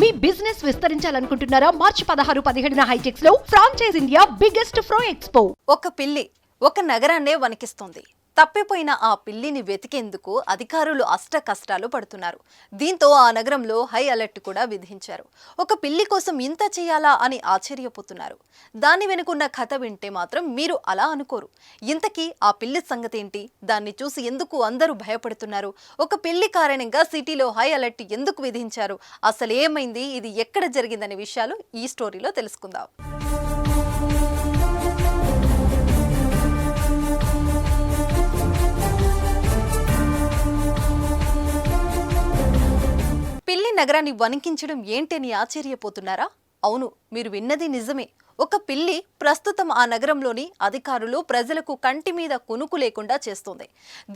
మీ business విస్తరించాలనుకుంటున్నారా? మార్చి 16, 17 హైటెక్స్ లో franchise India biggest ఫ్రో expo. ఒక పిల్లి ఒక నగరాన్నే వణికిస్తోంది. తప్పిపోయిన ఆ పిల్లిని వెతికేందుకు అధికారులు అష్ట కష్టాలు పడుతున్నారు. దీంతో ఆ నగరంలో హై అలర్ట్ కూడా విధించారు. ఒక పిల్లి కోసం ఇంత చేయాలా అని ఆశ్చర్యపోతున్నారు. దాని వెనుకున్న కథ వింటే మాత్రం మీరు అలా అనుకోరు. ఇంతకీ ఆ పిల్లి సంగతి ఏంటి? దాన్ని చూసి ఎందుకు అందరూ భయపడుతున్నారు? ఒక పిల్లి కారణంగా సిటీలో హై అలర్ట్ ఎందుకు విధించారు? అసలు ఏమైంది? ఇది ఎక్కడ జరిగిందనే విషయాలు ఈ స్టోరీలో తెలుసుకుందాం. పిల్లి నగరాన్ని వణికించడం ఏంటని ఆశ్చర్యపోతున్నారా? అవును, మీరు విన్నది నిజమే. ఒక పిల్లి ప్రస్తుతం ఆ నగరంలోని అధికారులు ప్రజలకు కంటి మీద కునుకు లేకుండా చేస్తోంది.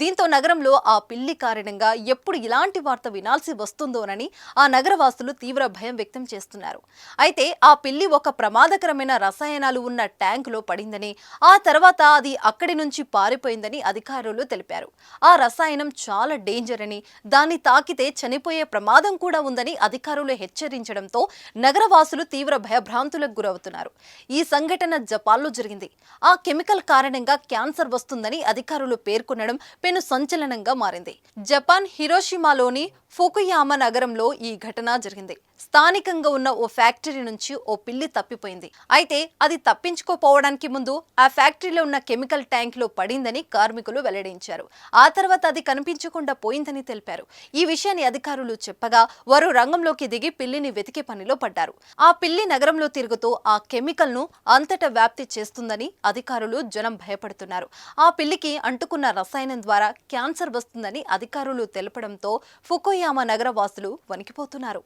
దీంతో నగరంలో ఆ పిల్లి కారణంగా ఎప్పుడు ఇలాంటి వార్త వినాల్సి వస్తుందోనని ఆ నగరవాసులు తీవ్ర భయం వ్యక్తం చేస్తున్నారు. అయితే ఆ పిల్లి ఒక ప్రమాదకరమైన రసాయనాలు ఉన్న ట్యాంకులో పడిందని, ఆ తర్వాత అది అక్కడి నుంచి పారిపోయిందని అధికారులు తెలిపారు. ఆ రసాయనం చాలా డేంజర్ అని, దాన్ని తాకితే చనిపోయే ప్రమాదం కూడా ఉందని అధికారులు హెచ్చరించడంతో నగరవాసులు తీవ్ర భయభ్రాంతులకు గురవుతున్నారు. ఈ సంఘటన జపాన్లో జరిగింది. ఆ కెమికల్ కారణంగా క్యాన్సర్ వస్తుందని అధికారులు పేర్కొనడం పెను సంచలనంగా మారింది. జపాన్ హిరోషిమాలోని ఫుకుయామా నగరంలో ఈ ఘటన జరిగింది. స్థానికంగా ఉన్న ఓ ఫ్యాక్టరీ నుంచి ఓ పిల్లి తప్పిపోయింది. అయితే అది తప్పించుకోపోవడానికి ముందు ఆ ఫ్యాక్టరీలో ఉన్న కెమికల్ ట్యాంక్ లో పడిందని కార్మికులు వెల్లడించారు. ఆ తర్వాత అది కనిపించకుండా పోయిందని తెలిపారు. ఈ విషయాన్ని అధికారులు చెప్పగా వారు రంగంలోకి దిగి పిల్లిని వెతికే పనిలో పడ్డారు. ఆ పిల్లి నగరంలో తిరుగుతూ ఆ కెమికల్ ను అంతటా వ్యాప్తి చేస్తుందని అధికారులు జనం భయపడుతున్నారు. ఆ పిల్లికి అంటుకున్న రసాయనం ద్వారా క్యాన్సర్ వస్తుందని అధికారులు తెలపడంతో ఫుకుయామా నగర వాసులు వణికిపోతున్నారు.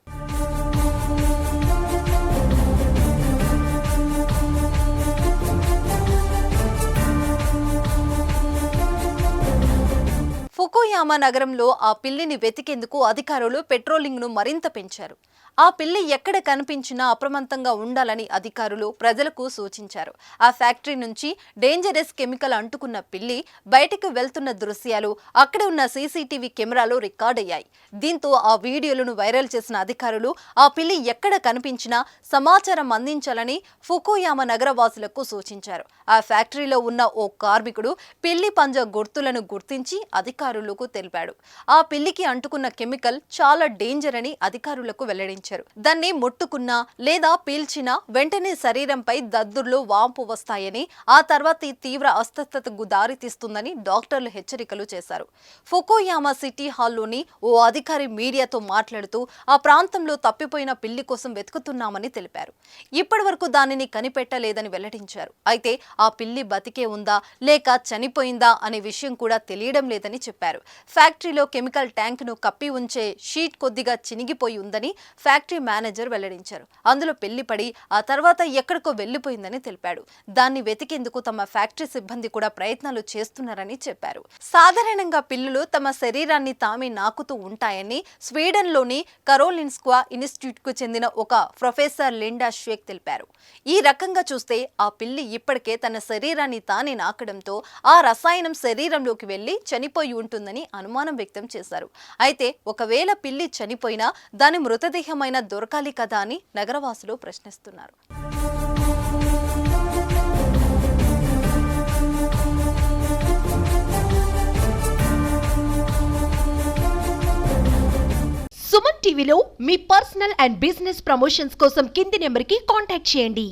ఫుకుయామా నగరంలో ఆ పిల్లిని వెతికేందుకు అధికారులు పెట్రోలింగ్ ను మరింత పెంచారు. ఆ పిల్లి ఎక్కడ కనిపించినా అప్రమత్తంగా ఉండాలని అధికారులు ప్రజలకు సూచించారు. ఆ ఫ్యాక్టరీ నుంచి డేంజరస్ కెమికల్ అంటుకున్న పిల్లి బయటకు వెళ్తున్న దృశ్యాలు అక్కడ ఉన్న సీసీటీవీ కెమెరాలో రికార్డ్ అయ్యాయి. దీంతో ఆ వీడియోలను వైరల్ చేసిన అధికారులు ఆ పిల్లి ఎక్కడ కనిపించినా సమాచారం అందించాలని ఫుకుయామా నగరవాసులకు సూచించారు. ఆ ఫ్యాక్టరీలో ఉన్న ఓ కార్మికుడు పిల్లి పంజా గుర్తులను గుర్తించి అధికారులకు తెలిపాడు. ఆ పిల్లికి అంటుకున్న కెమికల్ చాలా డేంజర్ అని అధికారులకు వెల్లడించారు. దాన్ని ముట్టుకున్నా లేదా పీల్చినా వెంటనే శరీరంపై దద్దుర్లు, వాంపు వస్తాయని, ఆ తర్వాత తీవ్ర అస్వస్థతకు దారితీస్తుందని డాక్టర్లు హెచ్చరికలు చేశారు. ఫుకుయామా సిటీ హాల్లోని ఓ అధికారి మీడియాతో మాట్లాడుతూ ఆ ప్రాంతంలో తప్పిపోయిన పిల్లి కోసం వెతుకుతున్నామని తెలిపారు. ఇప్పటి వరకు దానిని కనిపెట్టలేదని వెల్లడించారు. అయితే ఆ పిల్లి బతికే ఉందా లేక చనిపోయిందా అనే విషయం కూడా తెలియడం లేదని చెప్పారు. ఫ్యాక్టరీలో కెమికల్ ట్యాంక్ ను కప్పి ఉంచే షీట్ కొద్దిగా చినిగిపోయి ఉందని ఫ్యాక్టరీ మేనేజర్ వెల్లడించారు. అందులో పెళ్లి పడి ఆ తర్వాత ఎక్కడికో వెళ్లిపోయిందని తెలిపాడు. దాన్ని వెతికేందుకు తమ ఫ్యాక్టరీ సిబ్బంది కూడా ప్రయత్నాలు చేస్తున్నారని చెప్పారు. సాధారణంగా పిల్లులు తమ శరీరాన్ని తామే నాకుతూ ఉంటాయని స్వీడన్లోని కరోలిన్స్కా ఇన్స్టిట్యూట్ కు చెందిన ఒక ప్రొఫెసర్ లిండా షేక్ తెలిపారు. ఈ రకంగా చూస్తే ఆ పిల్లి ఇప్పటికే తన శరీరాన్ని తానే నాకడంతో ఆ రసాయనం శరీరంలోకి వెళ్లి చనిపోయి ఉంటుందని అనుమానం వ్యక్తం చేశారు. అయితే ఒకవేళ పిల్లి చనిపోయినా దాని మృతదేహమైన దొరకాలి కదా అని నగరవాసులు ప్రశ్నిస్తున్నారు. సుమన్ టీవీలో మీ పర్సనల్ అండ్ బిజినెస్ ప్రమోషన్స్ కోసం కింది నెంబర్కి కాంటాక్ట్ చేయండి.